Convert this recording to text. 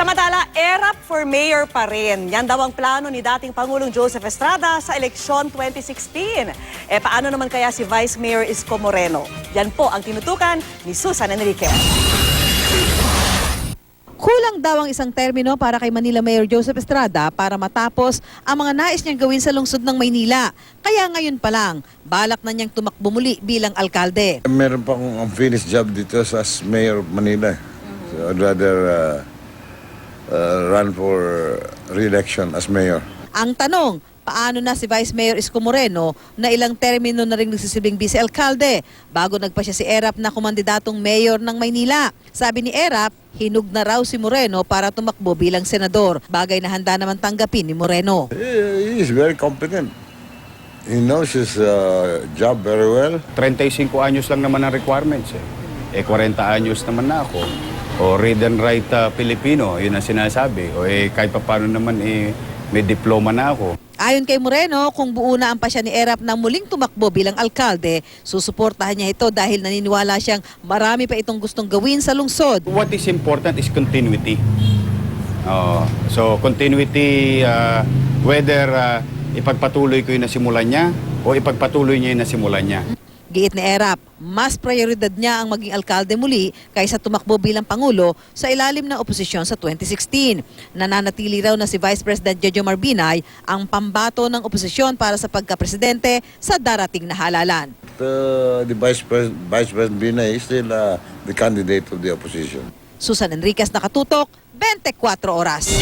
Samantala, ERAP for mayor pa rin. Yan daw ang plano ni dating Pangulong Joseph Estrada sa eleksyon 2016. Paano naman kaya si Vice Mayor Isko Moreno? Yan po ang tinutukan ni Susan Enriquez. Kulang daw ang isang termino para kay Manila Mayor Joseph Estrada para matapos ang mga nais niyang gawin sa lungsod ng Maynila. Kaya ngayon pa lang, balak na niyang tumakbo muli bilang alkalde. Meron pa akong unfinished job dito as Mayor of Manila. So I'd rather run for re-election as Mayor. Ang tanong, paano na si Vice Mayor Isko Moreno na ilang termino na rin nagsisilbing vice-alkalde bago nagpa siya si ERAP na kumandidatong mayor ng Maynila. Sabi ni ERAP, hinug na raw si Moreno para tumakbo bilang senador. Bagay na handa naman tanggapin ni Moreno. He is very competent. He knows his job very well. 35 anyos lang naman ang requirements eh. 40 anyos naman na ako. O read and write Filipino, yun ang sinasabi. O kahit pa paano naman may diploma na ako. Ayon kay Moreno, kung buo na ang pasya ni ERAP na muling tumakbo bilang alkalde, susuportahan niya ito dahil naniniwala siyang marami pa itong gustong gawin sa lungsod. What is important is continuity. So continuity, whether ipagpatuloy ko yung nasimulan niya o ipagpatuloy niya yung nasimulan niya. Giit ni ERAP, mas prioridad niya ang maging alkalde muli kaysa tumakbo bilang Pangulo sa ilalim ng oposisyon sa 2016. Nananatili raw na si Vice President Jojo Marbinay ang pambato ng oposisyon para sa pagkapresidente sa darating na halalan. The Vice President Binay is still the candidate of the opposition. Susan Enriquez, Nakatutok, 24 Oras.